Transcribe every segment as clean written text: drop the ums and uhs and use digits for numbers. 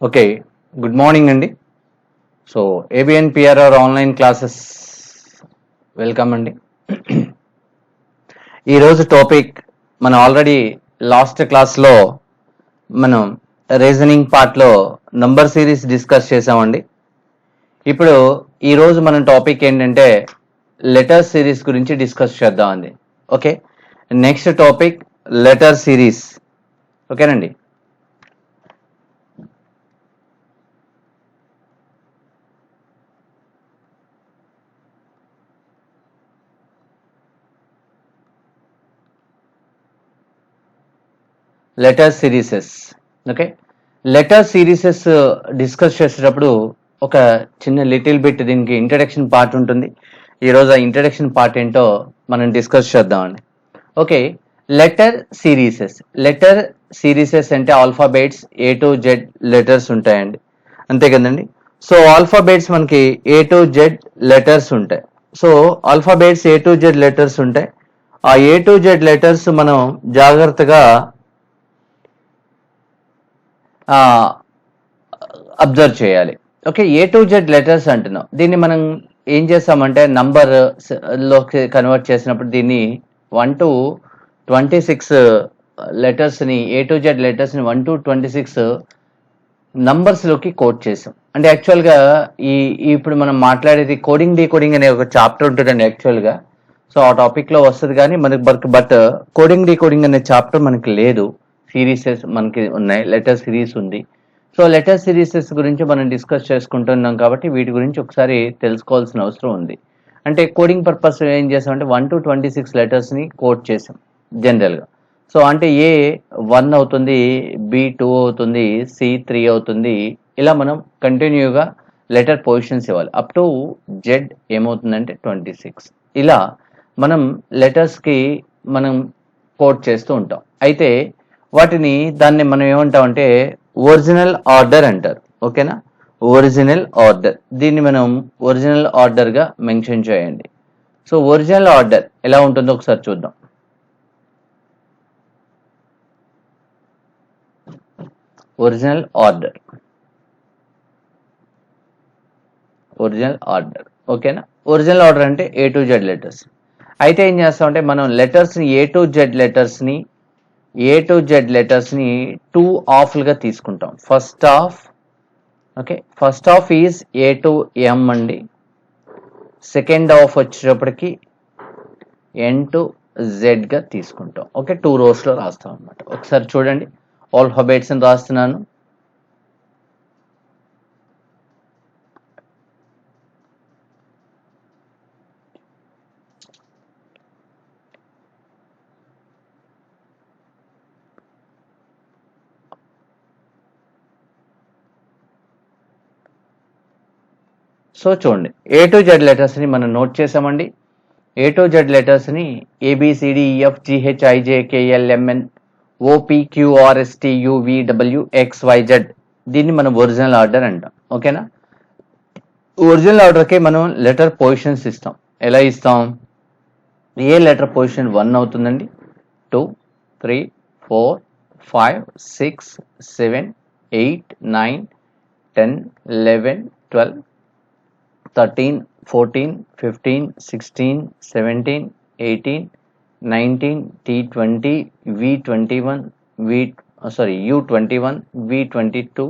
Okay. Good morning అండి. So, ABN PRR online classes welcome అండి. ఈరోజు టాపిక్ మనం ఆల్రెడీ లాస్ట్ క్లాస్లో మనం రీజనింగ్ పార్ట్లో నంబర్ సిరీస్ డిస్కస్ చేసామండి. ఇప్పుడు ఈరోజు మన టాపిక్ ఏంటంటే లెటర్ సిరీస్ గురించి డిస్కస్ చేద్దామండి. Okay, next topic letter series. ఓకేనండి. Letter serieses. Okay, letter serieses discuss చేసేటప్పుడు ఒక చిన్న లిటిల్ బిట్ దీనికి ఇంట్రడక్షన్ పార్ట్ ఉంటుంది. ఈరోజు ఆ ఇంట్రడక్షన్ పార్ట్ ఏంటో మనం డిస్కస్ చేద్దామండి. ఓకే, లెటర్ సిరీసెస్ అంటే alphabets A to Z letters ఉంటాయండి, అంతే కదండి. సో ఆల్ఫాబెట్స్ మనకి ఏ టు జెడ్ లెటర్స్ ఉంటాయి. So alphabets A to Z letters ఉంటాయి. ఆ ఏ టు జెడ్ లెటర్స్ మనం జాగ్రత్తగా అబ్జర్వ్ చేయాలి. Okay, A to Z letters అంటున్నాం. దీన్ని మనం ఏం చేస్తామంటే నంబర్ లోకి కన్వర్ట్ చేసినప్పుడు దీన్ని 1 to 26 లెటర్స్ని, ఏ టు జెడ్ లెటర్స్ని 1 to 26 నంబర్స్లోకి కోడ్ చేసాం. అంటే యాక్చువల్గా ఇప్పుడు మనం మాట్లాడేది కోడింగ్ డీకోడింగ్ అనే ఒక చాప్టర్ ఉంటుందండి యాక్చువల్గా. సో ఆ టాపిక్లో వస్తుంది కానీ మనకి బట్ కోడింగ్ డీకోడింగ్ అనే చాప్టర్ మనకి లేదు. సిరీసెస్ మనకి ఉన్నాయి, లెటర్ సిరీస్ ఉంది. సో లెటర్ సిరీసెస్ గురించి మనం డిస్కస్ చేసుకుంటున్నాం కాబట్టి వీటి గురించి ఒకసారి తెలుసుకోవాల్సిన అవసరం ఉంది. అంటే కోడింగ్ పర్పస్ ఏం చేసామంటే 1 to 26 లెటర్స్ని కోడ్ చేసాం జనరల్గా. సో అంటే ఏ 1 అవుతుంది, బి 2 అవుతుంది, సి 3 అవుతుంది. ఇలా మనం కంటిన్యూగా లెటర్ పొజిషన్స్ ఇవ్వాలి. అప్ టు జెడ్ ఏమవుతుందంటే 26. ఇలా మనం లెటర్స్కి మనం కోడ్ చేస్తూ ఉంటాం. అయితే దాన్ని మనం ఏమంటామంటే ఒరిజినల్ ఆర్డర్ అంటారు. ఓకేనా, ఒరిజినల్ ఆర్డర్. దీన్ని మనం ఒరిజినల్ ఆర్డర్గా మెన్షన్ చేయండి. సో ఒరిజినల్ ఆర్డర్ ఎలా ఉంటుందో ఒకసారి చూద్దాం. ఒరిజినల్ ఆర్డర్ ఓకేనా. ఒరిజినల్ ఆర్డర్ అంటే ఏ టు జెడ్ లెటర్స్. అయితే ఏం చేస్తామంటే మనం లెటర్స్ని ఏ టు జెడ్ లెటర్స్ని 2 ఆఫ్లుగా తీసుకుంటాం. First half is A to M అండి. సెకండ్ ఆఫ్ వచ్చేటప్పటికి ఎన్ టు జెడ్గా తీసుకుంటాం. ఓకే, 2 రోస్లో రాస్తాం అనమాట. ఒకసారి చూడండి, ఆల్ఫాబెట్స్ని రాస్తున్నాను. సో చూడండి, ఏ టు జెడ్ లెటర్స్ని మనం నోట్ చేసామండి. ఏ టు జెడ్ లెటర్స్ని ఏబిసిడిఈఎఫ్ జిహెచ్ఐజేకేఎల్ఎంఎన్ ఓపిక్యూఆర్ఎస్టియువిడబ్ల్యూఎక్స్వైజెడ్. దీన్ని మనం ఒరిజినల్ ఆర్డర్ అంటాం. ఓకేనా. ఒరిజినల్ ఆర్డర్కి మనం లెటర్ పొజిషన్స్ ఇస్తాం. ఎలా ఇస్తాం? ఏ లెటర్ పొజిషన్ 1 అవుతుందండి, 2, 3, 4, 5, 6, 7, 8, 9, 10, 11, 12, 13, 14, 15, 16, 17, 18, 19, T20, V21, U21, V22,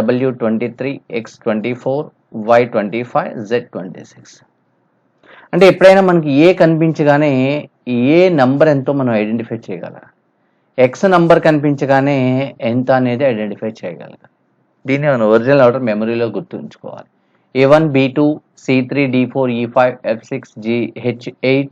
W23, X24, Y25, Z26. అంటే ఎప్పుడైనా మనకి ఏ కనిపించగానే ఏ నంబర్ ఎంతో మనం ఐడెంటిఫై చేయగలం. ఎక్స్ నంబర్ కనిపించగానే ఎంత అనేది ఐడెంటిఫై చేయగలం. దీన్ని మనం ఒరిజినల్ ఆర్డర్ మెమరీలో గుర్తుంచుకోవాలి. A1, B2, C3, D4, E5, F6, H8,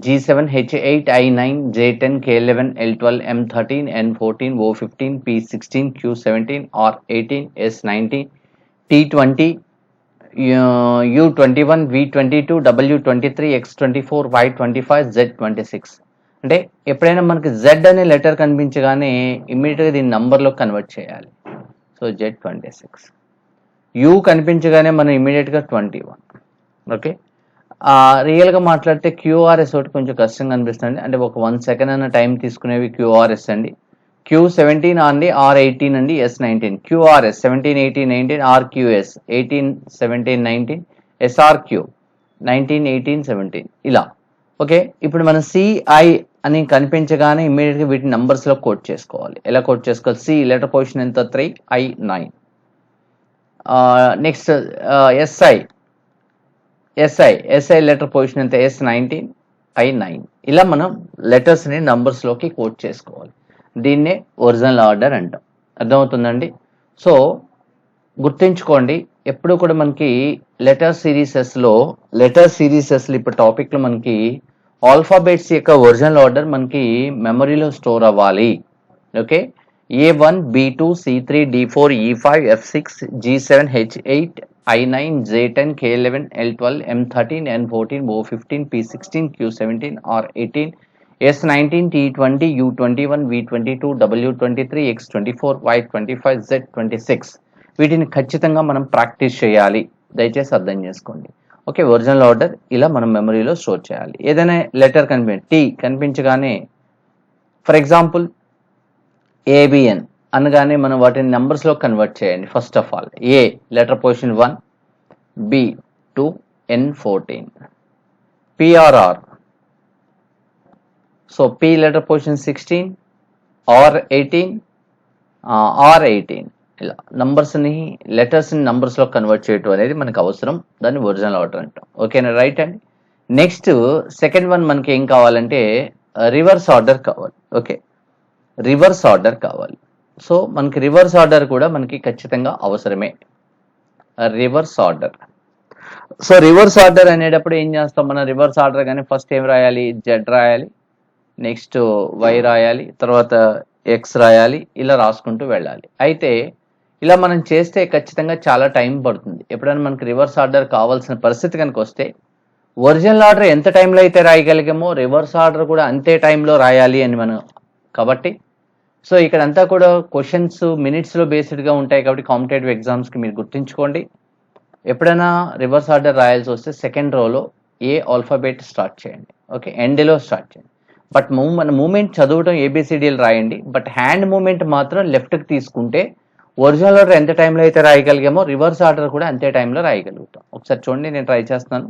G7, H8, I9, J10, K11, L12, M13, N14, O15, P16, Q17, R18, S19, T20, U21, V22, W23, X24, Y25, Z26. అంటే ఎప్పుడైనా మనకి Z అనే letter కనిపించగానే ఇమ్మీడియట్గా దీన్ని నంబర్లో కన్వర్ట్ చేయాలి. So Z26. యూ కనిపించగానే మనం ఇమీడియట్గా 21. ఓకే, రియల్గా మాట్లాడితే క్యూఆర్ఎస్ ఒకటి కొంచెం కష్టంగా అనిపిస్తుంది. అంటే ఒక 1 సెకండ్ అన్న టైం తీసుకునేవి క్యూఆర్ఎస్ అండి. Q17 అండి, R18 అండి, S19, QRS 17, 18, 19, RQS 18, 17, 19, SRQ 19, 18, 17 ఇలా. ఓకే, ఇప్పుడు మనం CI అని కనిపించగానే ఇమ్మీడియట్గా వీటిని నంబర్స్లో కోట్ చేసుకోవాలి. ఎలా కోట్ చేసుకోవాలి? C లెటర్ పొజిషన్ ఎంత? 3, I 9. Next SI letter position ఎంత? S19, I 9. ఇలా మనం లెటర్స్ని నంబర్స్లోకి కోట్ చేసుకోవాలి. దీన్నే ఒరిజినల్ ఆర్డర్ అంటాం. అర్థమవుతుందండి? సో గుర్తుంచుకోండి, ఎప్పుడు కూడా మనకి లెటర్ సిరీసెస్లో ఇప్పుడు టాపిక్లో మనకి ఆల్ఫాబెట్స్ యొక్క ఒరిజినల్ ఆర్డర్ మనకి మెమరీలో స్టోర్ అవ్వాలి. Okay, A1, B2, C3, D4, E5, F6, G7, H8, I9, J10, K11, L12, M13, N14, O15, P16, Q17, R18, S19, T20, U21, V22, W23, X24, Y25, Z26. వీటిని ఖచ్చితంగా మనం practice చేయాలి. దయచేసి అర్థం చేసుకోండి. ఓకే, ఒరిజినల్ ఆర్డర్ ఇలా మనం మెమరీలో స్టోర్ చేయాలి. ఏదైనా లెటర్ టీ కనిపించగానే, ఫర్ ఎగ్జాంపుల్ ABN అనగానే మనం వాటిని నెంబర్స్లో కన్వర్ట్ చేయండి. First of all A letter position 1, B 2, N 14, PRR, సో P letter position 16, R 18, R 18. ఇలా నంబర్స్ని లెటర్స్ని నంబర్స్లో కన్వర్ట్ చేయటం అనేది మనకు అవసరం. దాన్ని ఒరిజినల్ ఆర్డర్ అంటాం. ఓకేనా? రైట్ అండి. నెక్స్ట్ సెకండ్ వన్ మనకి ఏం కావాలంటే రివర్స్ ఆర్డర్ కావాలి. ఓకే, రివర్స్ ఆర్డర్ కావాలి. సో మనకి రివర్స్ ఆర్డర్ కూడా మనకి ఖచ్చితంగా అవసరమే. Reverse order. So reverse order అనేటప్పుడు ఏం చేస్తాం మనం? రివర్స్ ఆర్డర్ కానీ ఫస్ట్ ఏం రాయాలి? Z రాయాలి, నెక్స్ట్ Y రాయాలి, తర్వాత X రాయాలి, ఇలా రాసుకుంటూ వెళ్ళాలి. అయితే ఇలా మనం చేస్తే ఖచ్చితంగా చాలా టైం పడుతుంది. ఎప్పుడైనా మనకి రివర్స్ ఆర్డర్ కావాల్సిన పరిస్థితి కనుక వస్తే ఒరిజినల్ ఆర్డర్ ఎంత టైంలో అయితే రాయగలిగామో రివర్స్ ఆర్డర్ కూడా అంతే టైంలో రాయాలి అని మనం. కాబట్టి సో ఇక్కడంతా కూడా క్వశ్చన్స్ మినిట్స్లో బేస్డ్గా ఉంటాయి. కాబట్టి కాంపిటేటివ్ ఎగ్జామ్స్కి మీరు గుర్తుంచుకోండి, ఎప్పుడైనా రివర్స్ ఆర్డర్ రాయాల్సి వస్తే సెకండ్ రోలో ఏ ఆల్ఫాబెట్ స్టార్ట్ చేయండి. ఓకే, ఎండ్లో స్టార్ట్ చేయండి. బట్ మన మూమెంట్ చదవటం ABCDలు రాయండి, బట్ హ్యాండ్ మూమెంట్ మాత్రం లెఫ్ట్కి తీసుకుంటే ఒరిజినల్ ఆర్డర్ ఎంత టైంలో అయితే రాయగలిగామో రివర్స్ ఆర్డర్ కూడా అంతే టైంలో రాయగలుగుతాం. ఒకసారి చూడండి, నేను ట్రై చేస్తున్నాను.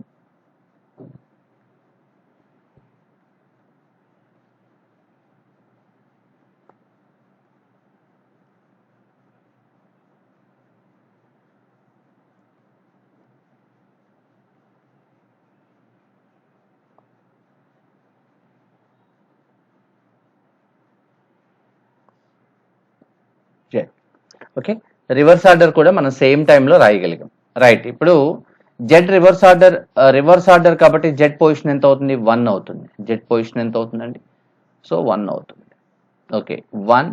ఓకే, రివర్స్ ఆర్డర్ కూడా మనం సేమ్ టైంలో రాయగలిగాం. రైట్, ఇప్పుడు Z రివర్స్ ఆర్డర్ కాబట్టి Z పొజిషన్ ఎంత అవుతుంది? 1 అవుతుంది. Z పొజిషన్ ఎంత అవుతుందండి? సో 1 అవుతుంది. ఓకే, 1,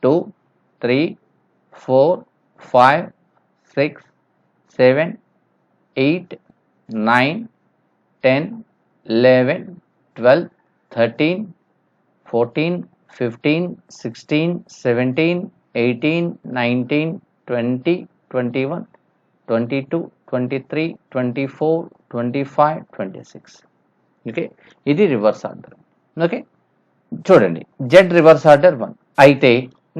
2, 3, 4, 5, 6, 7, 8, 9, 10, 11, 12, 13, 14, 15, 16, 17, 18, 19, 20, 21, 22, 23, 24, 25, 26. ఓకే, ఇది రివర్స్ ఆర్డర్. ఓకే, చూడండి, Z రివర్స్ ఆర్డర్ 1. అయితే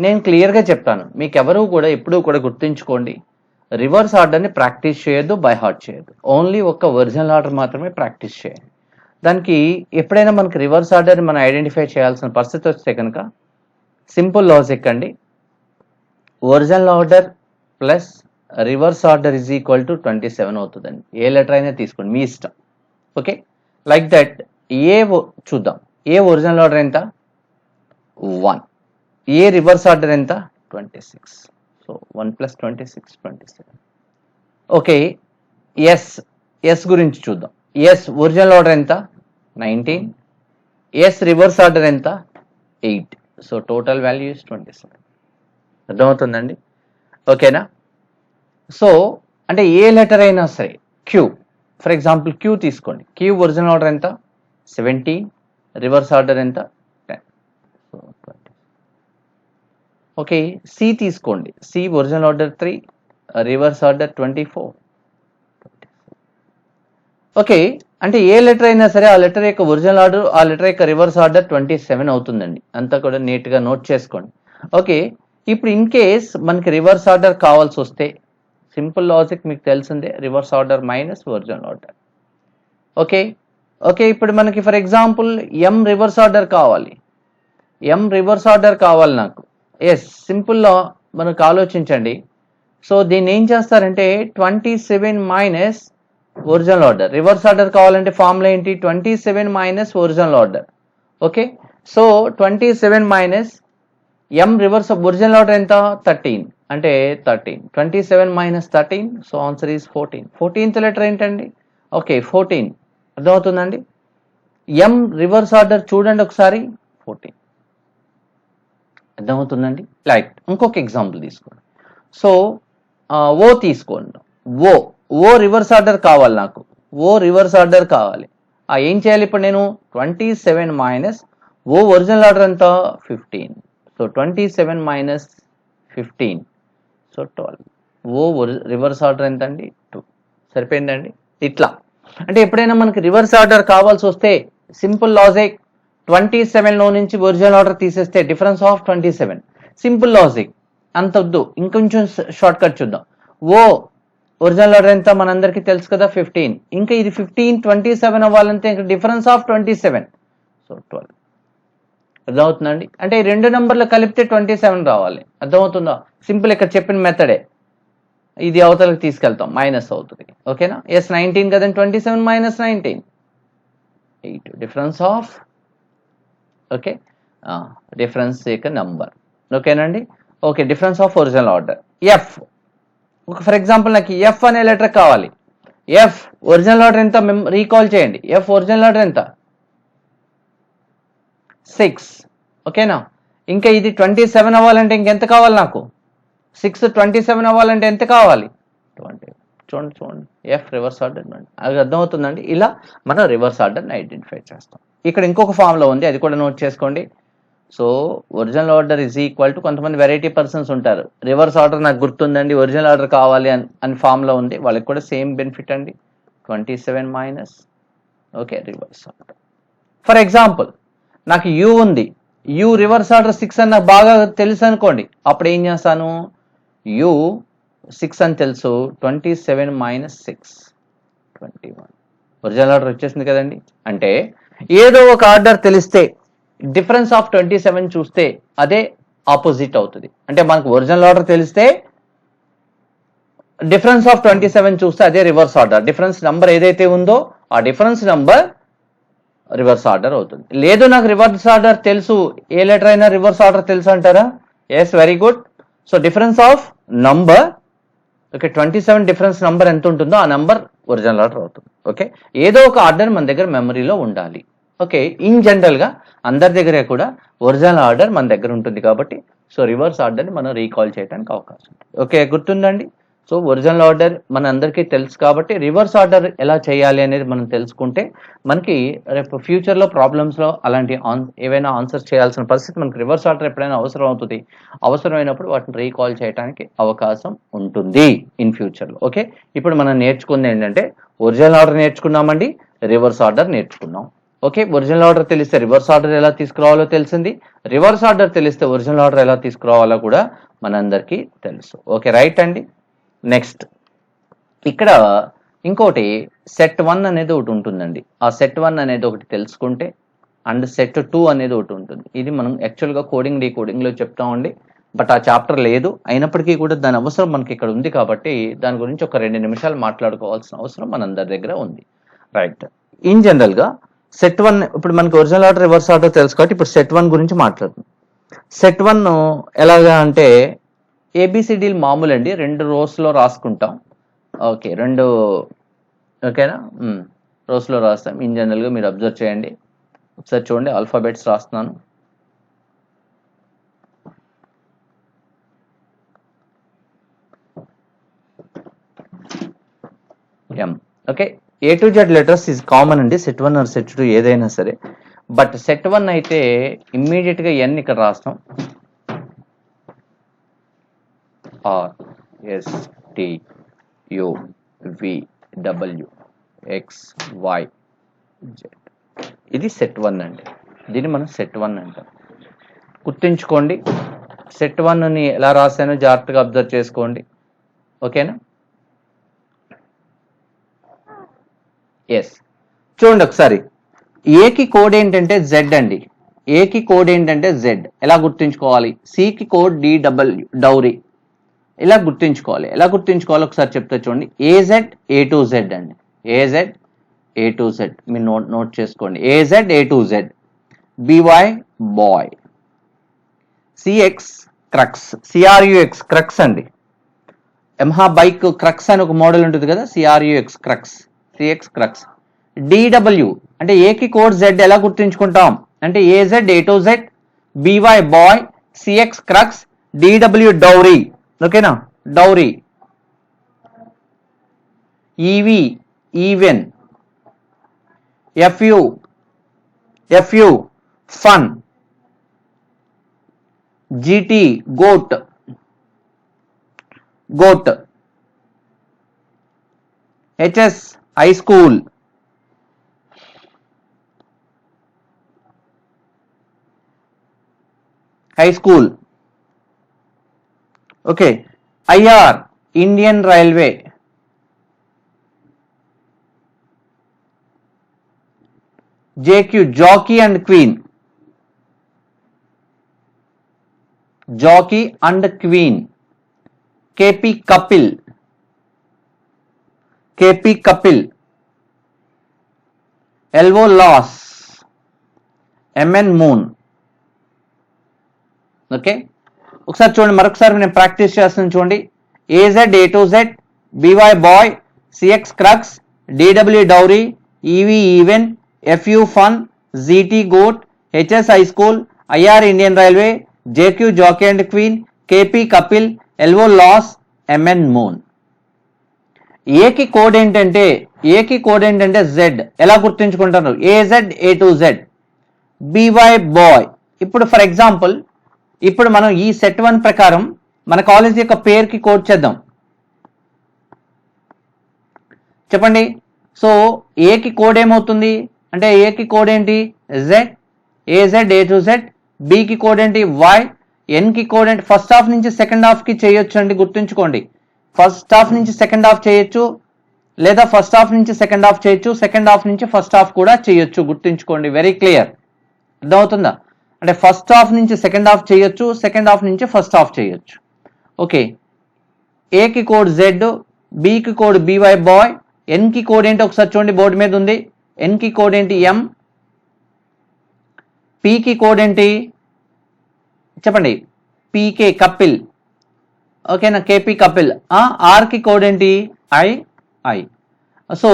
నేను క్లియర్గా చెప్తాను, మీకు ఎవరు కూడా ఎప్పుడూ కూడా గుర్తుంచుకోండి, రివర్స్ ఆర్డర్ని ప్రాక్టీస్ చేయొద్దు, బై హార్ట్ చేయొద్దు. ఓన్లీ ఒక్క ఒరిజినల్ ఆర్డర్ మాత్రమే ప్రాక్టీస్ చేయండి. దానికి ఎప్పుడైనా మనకి రివర్స్ ఆర్డర్ని మనం ఐడెంటిఫై చేయాల్సిన పరిస్థితి వస్తే కనుక సింపుల్ లాజిక్ అండి. Original order plus reverse order is equal to 27 అవుతుందండి. ఏ లెటర్ అయినా తీసుకోండి, మీ ఇష్టం. Okay, like that. చూద్దాం, ఏ ఒరిజినల్ ఆర్డర్ ఎంత? 1. ఏ రివర్స్ ఆర్డర్ ఎంత? 26. సో 1 + 26, 27. ఓకే, ఎస్ గురించి చూద్దాం. ఒరిజినల్ ఆర్డర్ ఎంత? 19. రివర్స్ ఆర్డర్ ఎంత? 8. So total value is 27. అర్థమవుతుందండి? ఓకేనా? సో అంటే ఏ లెటర్ అయినా సరే, Q ఫర్ ఎగ్జాంపుల్ Q తీసుకోండి. Q ఒరిజినల్ ఆర్డర్ ఎంత? 17. రివర్స్ ఆర్డర్ ఎంత? 10. సో 20. ఓకే, C తీసుకోండి. C original order 3, reverse order 24. Okay, అంటే ఏ లెటర్ అయినా సరే ఆ లెటర్ యొక్క ఒరిజినల్ ఆర్డర్, ఆ లెటర్ యొక్క రివర్స్ ఆర్డర్ 27 అవుతుందండి. అంతా కూడా నీట్గా నోట్ చేసుకోండి. ఓకే, ఇప్పుడు ఇన్ కేస్ మనకి రివర్స్ ఆర్డర్ కావాల్సి వస్తే సింపుల్ లాజిక్ మీకు తెలిసిందే, reverse order minus original order. Okay okay, ఇప్పుడు మనకి for example M reverse order కావాలి, ఎం రివర్స్ ఆర్డర్ కావాలి నాకు. ఎస్, సింపుల్లో మనకు ఆలోచించండి. సో దీన్ని ఏం చేస్తారంటే 27 minus original order. Reverse order కావాలంటే ఫార్ములా ఏంటి, 27 minus original order. Okay, so 27 minus M reverse original order ఎంత, 13, అంటే 13. 27 మైనస్ 13, so answer is 14. 14th letter ఏంటండి, ఓకే 14. అర్థమవుతుందండి. ఎం రివర్స్ ఆర్డర్ చూడండి ఒకసారి, 14. అర్థమవుతుందండి. లైక్ ఇంకొక ఎగ్జాంపుల్ తీసుకోండి. సో ఓ తీసుకోండి. ఓ ఓ రివర్స్ ఆర్డర్ కావాలి నాకు, ఓ రివర్స్ ఆర్డర్ కావాలి. ఏం చేయాలి ఇప్పుడు నేను, 27 మైనస్ ఓ ఒరిజినల్ ఆర్డర్ ఎంత, 15. So 27 minus 15, so 12. ఓ రివర్స్ ఆర్డర్ ఎంత అండి, 2. సరిపోయిందండి. ఇట్లా అంటే ఎప్పుడైనా మనకి రివర్స్ ఆర్డర్ కావాల్సి వస్తే సింపుల్ లాజిక్, 27లో నుంచి ఒరిజినల్ ఆర్డర్ తీసేస్తే డిఫరెన్స్ ఆఫ్ 27. సింపుల్ లాజిక్, అంత వద్దు, ఇంకొంచెం షార్ట్ కట్ చూద్దాం. ఓ ఒరిజినల్ ఆర్డర్ ఎంత మనందరికీ తెలుసు కదా, 15. ఇంకా ఇది 15 27 అవ్వాలంటే ఇంకా డిఫరెన్స్ ఆఫ్ 27, సో 12. అర్థమవుతుందండి. అంటే ఈ రెండు నెంబర్లు కలిపితే 27 రావాలి. అర్థమవుతుందా, సింపుల్ ఇక్కడ చెప్పిన మెథడే. ఇది అవతలకి తీసుకెళ్తాం, మైనస్ అవుతుంది. ఓకేనా, ఎస్ 19 కదండి, 27 minus 19, 8. Difference of, okay difference యొక్క నంబర్. ఓకేనండి. Okay, difference of original order. F, for example నాకు ఎఫ్ అనే లెటర్ కావాలి. ఎఫ్ ఒరిజినల్ ఆర్డర్ ఎంత రీకాల్ చేయండి, ఎఫ్ ఒరిజినల్ ఆర్డర్ ఎంత, 6. ఓకేనా, ఇంకా ఇది 27 అవ్వాలంటే ఇంకెంత కావాలి నాకు, 6 27 అవ్వాలంటే ఎంత కావాలి, 20. చూడండి చూడండి, ఎఫ్ రివర్స్ ఆర్డర్. అది అర్థమవుతుందండి. ఇలా మనం రివర్స్ ఆర్డర్ని ఐడెంటిఫై చేస్తాం. ఇక్కడ ఇంకొక ఫామ్లో ఉంది, అది కూడా నోట్ చేసుకోండి. So original order is equal to, కొంతమంది వెరైటీ పర్సన్స్ ఉంటారు, రివర్స్ ఆర్డర్ నాకు గుర్తుందండి, ఒరిజినల్ ఆర్డర్ కావాలి అని ఫామ్లో ఉంది, వాళ్ళకి కూడా సేమ్ బెనిఫిట్ అండి, 27 minus, okay reverse order. For example నాకు యూ ఉంది, యూ రివర్స్ ఆర్డర్ 6 అని నాకు బాగా తెలుసు అనుకోండి, అప్పుడు ఏం చేస్తాను, యూ 6 అని తెలుసు, 27 మైనస్ 6, 21. ఒరిజినల్ ఆర్డర్ వచ్చేసింది కదండి. అంటే ఏదో ఒక ఆర్డర్ తెలిస్తే డిఫరెన్స్ ఆఫ్ 27 చూస్తే అదే ఆపోజిట్ అవుతుంది. అంటే మనకు ఒరిజినల్ ఆర్డర్ తెలిస్తే డిఫరెన్స్ ఆఫ్ 27 చూస్తే అదే రివర్స్ ఆర్డర్. డిఫరెన్స్ నంబర్ ఏదైతే ఉందో ఆ డిఫరెన్స్ నంబర్ రివర్స్ ఆర్డర్ అవుతుంది. లేదు నాకు రివర్స్ ఆర్డర్ తెలుసు, ఏ లెటర్ అయినా రివర్స్ ఆర్డర్ తెలుసు అంటారా, yes very good. So difference of number, okay 27 difference number ఎంత ఉంటుందో ఆ నంబర్ ఒరిజినల్ ఆర్డర్ అవుతుంది. ఓకే, ఏదో ఒక ఆర్డర్ మన దగ్గర మెమరీలో ఉండాలి. ఓకే, ఇన్ జనరల్ గా అందరి దగ్గర కూడా ఒరిజినల్ ఆర్డర్ మన దగ్గర ఉంటుంది కాబట్టి సో రివర్స్ ఆర్డర్ని మనం రీకాల్ చేయడానికి అవకాశం ఉంటుంది. ఓకే, గుర్తుందండి. సో ఒరిజినల్ ఆర్డర్ మన అందరికీ తెలుసు కాబట్టి రివర్స్ ఆర్డర్ ఎలా చేయాలి అనేది మనం తెలుసుకుంటే మనకి రేపు ఫ్యూచర్లో ప్రాబ్లమ్స్లో అలాంటి ఏవైనా ఆన్సర్ చేయాల్సిన పరిస్థితి మనకి రివర్స్ ఆర్డర్ ఎప్పుడైనా అవసరం అవుతుంది, అవసరమైనప్పుడు వాటిని రీకాల్ చేయడానికి అవకాశం ఉంటుంది ఇన్ ఫ్యూచర్లో. ఓకే, ఇప్పుడు మనం నేర్చుకుంది ఏంటంటే ఒరిజినల్ ఆర్డర్ నేర్చుకున్నామండి, రివర్స్ ఆర్డర్ నేర్చుకున్నాం. ఓకే, ఒరిజినల్ ఆర్డర్ తెలిస్తే రివర్స్ ఆర్డర్ ఎలా తీసుకురావాలో తెలిసింది, రివర్స్ ఆర్డర్ తెలిస్తే ఒరిజినల్ ఆర్డర్ ఎలా తీసుకురావాలో కూడా మనందరికీ తెలుసు. ఓకే రైట్ అండి. నెక్స్ట్ ఇక్కడ ఇంకోటి సెట్ 1 అనేది ఒకటి ఉంటుందండి. ఆ సెట్ 1 అనేది ఒకటి తెలుసుకుంటే అండ్ సెట్ 2 అనేది ఒకటి ఉంటుంది. ఇది మనం యాక్చువల్గా కోడింగ్ డీకోడింగ్లో చెప్తామండి, బట్ ఆ చాప్టర్ లేదు, అయినప్పటికీ కూడా దాని అవసరం మనకి ఇక్కడ ఉంది కాబట్టి దాని గురించి ఒక 2 నిమిషాలు మాట్లాడుకోవాల్సిన అవసరం మనందరి దగ్గర ఉంది. రైట్, ఇన్ జనరల్గా సెట్ 1 ఇప్పుడు మనకి ఒరిజినల్ ఆర్డర్ రివర్స్ ఆర్డర్ తెలుసు కాబట్టి ఇప్పుడు సెట్ 1 గురించి మాట్లాడుతున్నాం. సెట్ 1 ఎలాగా అంటే ఏబిసిడీలు మామూలు అండి, 2 రోస్లో రాసుకుంటాం. ఓకే 2, ఓకేనా, రోస్లో రాస్తాం. ఇన్ జనరల్గా మీరు అబ్జర్వ్ చేయండి, ఒకసారి చూడండి, ఆల్ఫాబెట్స్ రాస్తున్నాను. Um, okay A to Z letters is common అండి, సెట్ 1 ఆర్ సెట్ 2 ఏదైనా సరే. బట్ సెట్ 1 అయితే ఇమ్మీడియట్ గా ఎన్ ఇక్కడ రాస్తాం, R S T U V W X Y Z. ఇది సెట్ 1 అండి. దీన్ని మనం సెట్ 1 అంటాం. గుర్తుంచుకోండి, సెట్ 1ని ఎలా రాశానో జాగ్రత్తగా అబ్జర్వ్ చేసుకోండి. ఓకేనా? ఎస్, చూడండి ఒకసారి. ఏకి కోడ్ ఏంటంటే జెడ్ అండి. ఏకి కోడ్ ఏంటంటే జెడ్. ఎలా గుర్తుంచుకోవాలి? సికి కోడ్ డిడబ్ల్యూ డౌరీ. ఇలా గుర్తుంచుకోవాలి. ఎలా గుర్తుంచుకోవాలి ఒకసారి చెప్తా చూడండి. ఏజెడ్ ఏ టు జెడ్ అండి. ఏజెడ్ ఏ టు జెడ్ మీరు నోట్ చేసుకోండి. A Z A to Z. B Y boy. C X crux. C R U X crux అండి. యమహా బైక్ క్రక్స్ అని ఒక మోడల్ ఉంటుంది కదా, C R U X crux. C X crux. D W అంటే ఏకి కోడ్ జెడ్ ఎలా గుర్తుంచుకుంటాం అంటే A Z A to Z, B Y boy, C X crux, D W dowry. ఓకేనా? Dowry. E V even, F U fun, G T goat, H S high school, okay. IR Indian railway, J Q jockey and queen, K P Kapil, L O loss, M N moon. Okay, ఒకసారి చూడండి, మరొకసారి నేను practice చేస్తున్నాను చూడండి. A Z A to Z, B Y boy, C X crux, D W dowry, E V even, F U fun, G T goat, H S high school, I R Indian railway, J Q jockey and queen, K P Kapil, L O loss, M N moon. ఏకి code ఏంటంటే Z. ఎలా గుర్తుంచుకుంటారు? A Z A to Z, B Y boy. ఇప్పుడు for example, ఇప్పుడు మనం ఈ set 1 ప్రకారం మన కాలేజ్ యొక్క పేరుకి కోడ్ చేద్దాం. చెప్పండి. సో ఏకి కోడ్ ఏమవుతుంది అంటే ఏకి కోడ్ ఏంటి? Z. A Z A to Z. బికి కోడ్ ఏంటి? వై. ఎన్కి కోడ్ ఏంటి? ఫస్ట్ హాఫ్ నుంచి సెకండ్ హాఫ్ కి చేయొచ్చు అండి, గుర్తుంచుకోండి. ఫస్ట్ హాఫ్ నుంచి సెకండ్ హాఫ్ చేయొచ్చు, లేదా ఫస్ట్ హాఫ్ నుంచి సెకండ్ హాఫ్ చేయొచ్చు, సెకండ్ హాఫ్ నుంచి ఫస్ట్ హాఫ్ కూడా చేయొచ్చు. గుర్తుంచుకోండి, వెరీ క్లియర్. అర్థమవుతుందా? అంటే ఫస్ట్ హాఫ్ నుంచి సెకండ్ హాఫ్ చేయొచ్చు, సెకండ్ హాఫ్ నుంచి ఫస్ట్ హాఫ్ చేయొచ్చు. ఓకే. ఏకి కోడ్ జెడ్, బికి కోడ్ బివై బాయ్, ఎన్కి కోడ్ ఏంటి ఒకసారి చూడండి, బోర్డు మీద ఉంది. ఎన్కి కోడ్ ఏంటి? ఎం. పికి కోడ్ ఏంటి చెప్పండి? పీకే కపిల్. ఓకేనా? కేపీ కపిల్. ఆర్కి కోడ్ ఏంటి? ఐ. సో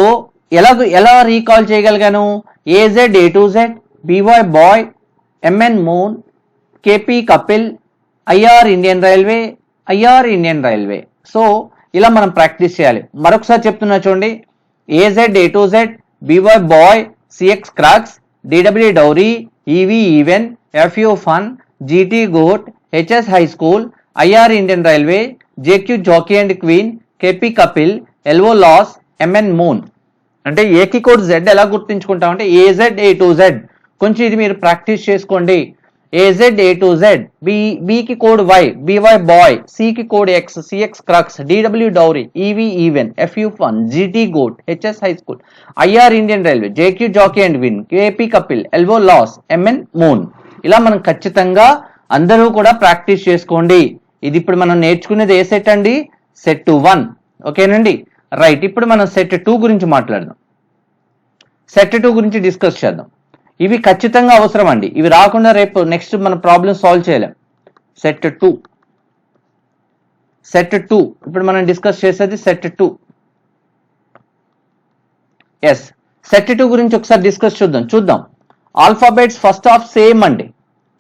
ఎలా రీకాల్ చేయగలిగాను? A Z A to Z, B Y boy, M N moon, K P Kapil, I R Indian railway. So ఇలా మనం ప్రాక్టీస్ చేయాలి. మరొకసారి చెప్తున్నా చూడండి. A Z A to Z, B Y boy, C X crux, D W dowry, E V even, F U fun, G T goat, H S high school, I R Indian railway, J Q jockey and queen, K P Kapil, L O loss, M N moon. అంటే ఏకి code Z ఎలా గుర్తుంచుకుంటామంటే A Z A to Z. కొంచెం ఇది మీరు practice చేసుకోండి. A Z A to Z, బికి code Y, B Y boy, సికి code X, C X crux, D W dowry, E V even, F U fun, G T goat, H S high school, I R Indian railway, J Q jockey and win, K P Kapil, L O loss, M N moon. ఇలా మనం ఖచ్చితంగా అందరూ కూడా practice చేసుకోండి. ఇది ఇప్పుడు మనం నేర్చుకునేది ఏ సెట్ అండి? సెట్ 1. ఓకేనండి, రైట్. ఇప్పుడు మనం సెట్ 2 గురించి మాట్లాడదాం. సెట్ 2 గురించి డిస్కస్ చేద్దాం. ఇవి ఖచ్చితంగా అవసరం అండి. ఇవి రాకుండా రేపు నెక్స్ట్ మన ప్రాబ్లమ్ సాల్వ్ చేయలేం. సెట్ 2 ఇప్పుడు మనం డిస్కస్ చేసేది సెట్ 2. ఎస్, సెట్ 2 గురించి ఒకసారి డిస్కస్ చూద్దాం. ఆల్ఫాబెట్స్ ఫస్ట్ హాఫ్ సేమ్ అండి.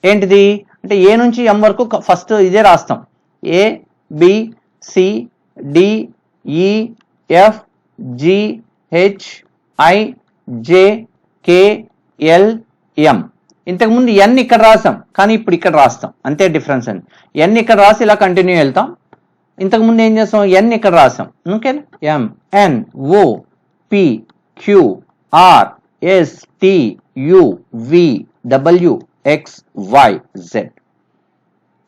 ఏంటిది అంటే ఏ నుంచి ఎం వరకు ఫస్ట్ ఇదే రాస్తాం. A, B, C, D, E, F, G, H, I, J, K, L, M. ఇంతకుముందు ఎన్ ఇక్కడ రాసాం, కానీ ఇప్పుడు ఇక్కడ రాస్తాం. అంతే డిఫరెన్స్ అండి. ఎన్ ఇక్కడ రాసి ఇలా కంటిన్యూ వెళ్తాం. ఇంతకుముందు ఏం చేస్తాం? ఎన్ ఇక్కడ రాసాం. ఓకేనా? ఎం, ఎన్, ఓ, పి, క్యూ, ఆర్, STUVWXYZ.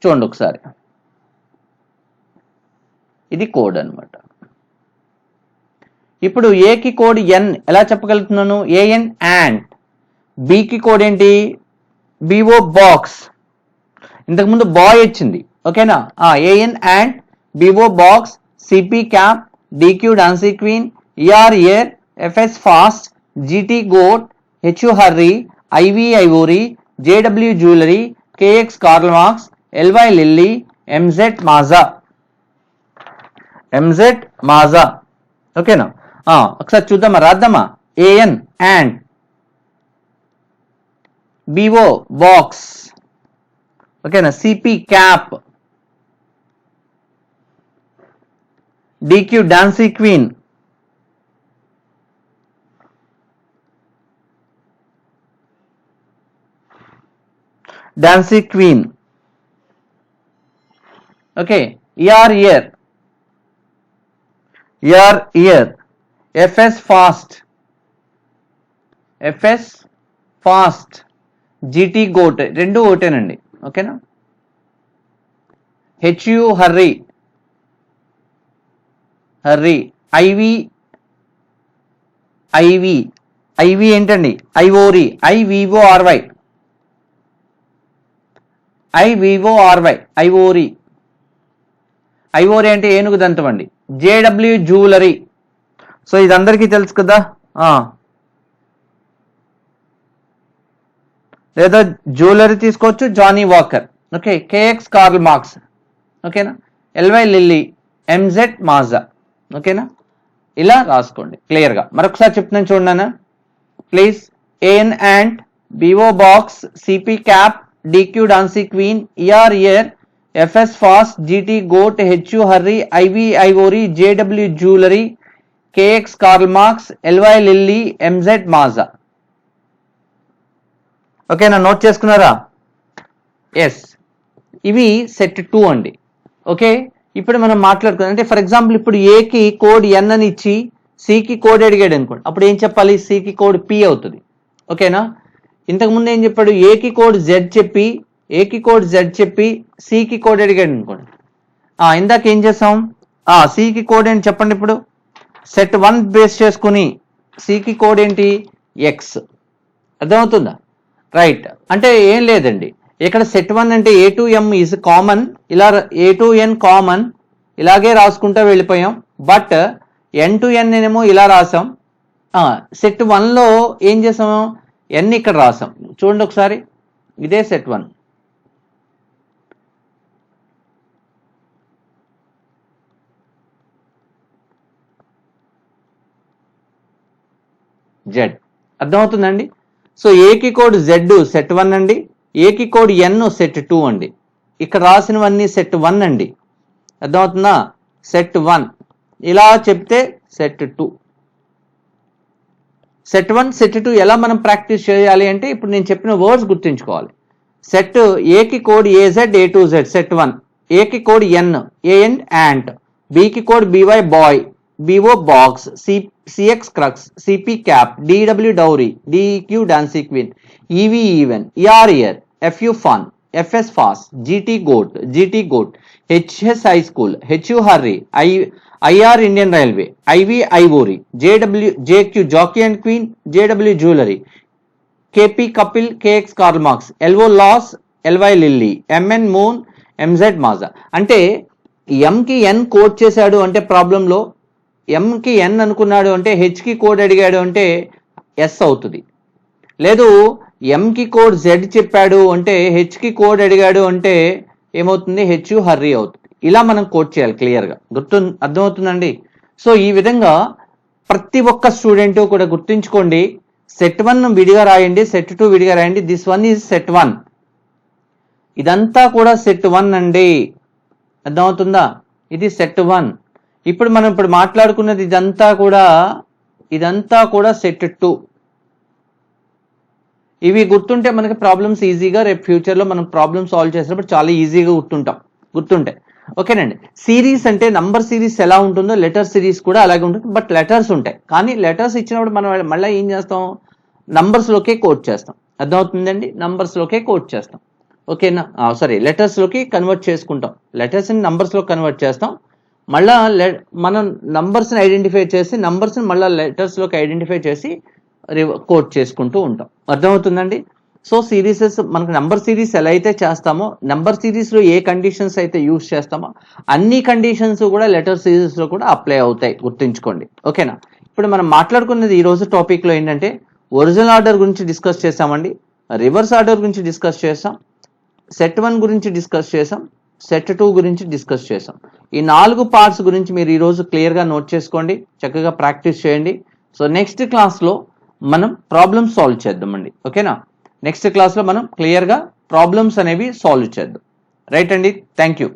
చూడండి ఒకసారి, ఇది కోడ్ అన్నమాట. ఇప్పుడు ఏకి కోడ్ ఎన్ ఎలా చెప్పగలుగుతున్నాను? A N and. బికి కోడ్ ఏంటి? B O box. ఇంతకుముందు బాయ్ వచ్చింది, ఓకేనా? A N and B O box, C P cap, D Q dancing queen, E R ear, F S fast, G T goat, H U hurry, I V ivory, J W jewellery, K X Karl Marx, L Y lily, M Z Maaza. M Z Maaza, ఓకేనా? ఒకసారి చూద్దామా, రాద్దామా? A N and B O box, ఓకేనా? C P cap, D Q dancing queen, dancing queen, okay. E R ear, E R ear, F S fast, FS fast, G T goat, రెండు ఒకటేనండి, ఓకేనా? హెచ్యు hurry, hurry, IV IV IV ఏంటండి? Ivory, ఐవిఓఆర్వై, ఐవిఓఆర్వై, ivory. Ivory అంటే ఏనుగు దంతం అండి. జేడబ్ల్యూ జ్యువెలరీ, సో ఇది అందరికీ తెలుసు కదా. లేదా జ్యువెలరీ తీసుకోవచ్చు, Johnnie Walker, okay. K X Karl Marx, ఓకేనా? ఎల్వై లిల్లీ, ఎంజెడ్ మాజా, ఓకేనా? ఇలా రాసుకోండి క్లియర్గా. మరొకసారి చెప్తున్నాను చూడండి please. A N and B O box, C P cap, D Q dancing queen, E R ear, F S fast, G T goat, H U hurry, I V ivory, J W jewellery, K X Karl Marx, L Y lily, M Z Maaza. ఓకేనా? Note చేసుకున్నారా? Yes, ఇవి set 2 అండి, okay. ఇప్పుడు మనం మాట్లాడుకున్నాం అంటే for example ఇప్పుడు ఏకి కోడ్ ఎన్ అని ఇచ్చి సికి కోడ్ అడిగాడు అనుకోండి, అప్పుడు ఏం చెప్పాలి? సికి కోడ్ పి అవుతుంది, ఓకేనా? ఇంతకుముందు ఏం చెప్పాడు? ఏకి కోడ్ జెడ్ చెప్పి, ఏకి కోడ్ జెడ్ చెప్పి సికి కోడ్ అడిగాడు అనుకోండి. ఇందాక ఏం చేసాం? సికి కోడ్ ఏంటి చెప్పండి. ఇప్పుడు సెట్ 1 బేస్ చేసుకుని సికి కోడ్ ఏంటి? ఎక్స్. అర్థమవుతుందా? రైట్. అంటే ఏం లేదండి, ఇక్కడ సెట్ 1 అంటే ఏ టు ఎం ఈజ్ కామన్, ఇలా ఏ టు ఎన్ కామన్, ఇలాగే రాసుకుంటూ వెళ్ళిపోయాం. బట్ ఎన్ టు ఎన్ ఏమో ఇలా రాసాం. సెట్ 1లో ఏం చేసాము? ఎన్ ఇక్కడ రాసాం. చూడండి ఒకసారి, ఇదే సెట్ 1. జెడ్. అర్థమవుతుందండి? సో ఏకి కోడ్ జెడ్ సెట్ 1 అండి, ఏకి కోడ్ ఎన్ సెట్ 2 అండి. ఇక్కడ రాసినవన్నీ సెట్ 1 అండి. అర్థమవుతుందా? సెట్ 1 ఇలా చెప్తే సెట్ 2. సెట్ 1 సెట్ 2 ఎలా మనం ప్రాక్టీస్ చేయాలి అంటే ఇప్పుడు నేను చెప్పిన వర్డ్స్ గుర్తుంచుకోవాలి. సెట్ ఏకి code A Z, A to Z set 1. ఏకి కోడ్ ఎన్, ఏఎన్ యాంట్. బికి code B Y boy, B O box, C X crux, C P cap, D W dowry, D Q dancing queen, E V even, E R ear, F U fun, F S fast, G T goat, H S high school, H U hurry, I R Indian railway, I V ivory, J Q jockey and queen, J W jewellery, K P Kapil, K X Karl Marx, L O loss, L Y lily, M N moon, M Z Maaza. అంటే ఎంకి ఎన్ code చేశాడు అంటే ప్రాబ్లంలో, ఎంకి ఎన్ అనుకున్నాడు అంటే హెచ్కి code అడిగాడు అంటే yes అవుతుంది. లేదు ఎంకి కోడ్ జెడ్ చెప్పాడు అంటే హెచ్కి కోడ్ అడిగాడు అంటే ఏమవుతుంది? హెచ్యు హర్రీ అవుతుంది. ఇలా మనం కోడ్ చేయాలి క్లియర్గా. అర్థమవుతుందండి? సో ఈ విధంగా ప్రతి ఒక్క స్టూడెంట్ కూడా గుర్తుంచుకోండి. సెట్ 1 విడిగా రాయండి, సెట్ 2 విడిగా రాయండి. This one is set 1. ఇదంతా కూడా సెట్ 1 అండి. అర్థమవుతుందా? ఇది సెట్ 1. ఇప్పుడు మనం మాట్లాడుకున్నది ఇదంతా కూడా సెట్ 2. ఇవి గుర్తుంటే మనకి ప్రాబ్లమ్స్ ఈజీగా రేపు ఫ్యూచర్లో మనం ప్రాబ్లమ్ సాల్వ్ చేసినప్పుడు చాలా ఈజీగా గుర్తుంటాయి. ఓకేనండి. సిరీస్ అంటే నంబర్ సిరీస్ ఎలా ఉంటుందో లెటర్ సిరీస్ కూడా అలాగే ఉంటుంది. బట్ లెటర్స్ ఉంటాయి, కానీ లెటర్స్ ఇచ్చినప్పుడు మనం మళ్ళీ ఏం చేస్తాం? నంబర్స్లోకే కోడ్ చేస్తాం. అర్థమవుతుందండి? నంబర్స్లోకే కోడ్ చేస్తాం. ఓకేనా? సారీ, లెటర్స్లోకి కన్వర్ట్ చేసుకుంటాం. లెటర్స్ని నంబర్స్లో కన్వర్ట్ చేస్తాం. మళ్ళా మనం నంబర్స్ని ఐడెంటిఫై చేసి నంబర్స్ని మళ్ళీ లెటర్స్లోకి ఐడెంటిఫై చేసి కోడ్ చేసుకుంటూ ఉంటాం. అర్థమవుతుందండి? సో సిరీసెస్ మనకు నంబర్ సిరీస్ ఎలా అయితే చేస్తామో, నంబర్ సిరీస్లో ఏ కండిషన్స్ అయితే యూజ్ చేస్తామో అన్ని కండిషన్స్ కూడా లెటర్ సిరీస్లో కూడా అప్లై అవుతాయి, గుర్తుంచుకోండి. ఓకేనా? ఇప్పుడు మనం మాట్లాడుకున్నది ఈ రోజు టాపిక్లో ఏంటంటే ఒరిజినల్ ఆర్డర్ గురించి డిస్కస్ చేసామండి, రివర్స్ ఆర్డర్ గురించి డిస్కస్ చేసాం, సెట్ 1 గురించి డిస్కస్ చేసాం, సెట్ 2 గురించి డిస్కస్ చేసాం. ఈ 4 పార్ట్స్ గురించి మీరు ఈరోజు క్లియర్గా నోట్ చేసుకోండి, చక్కగా ప్రాక్టీస్ చేయండి. సో నెక్స్ట్ క్లాస్లో మనం ప్రాబ్లమ్స్ సాల్వ్ చేద్దామండి. ఓకేనా? నెక్స్ట్ క్లాస్లో మనం క్లియర్గా ప్రాబ్లమ్స్ అనేవి సాల్వ్ చేద్దాం. రైట్ అండి? Thank you.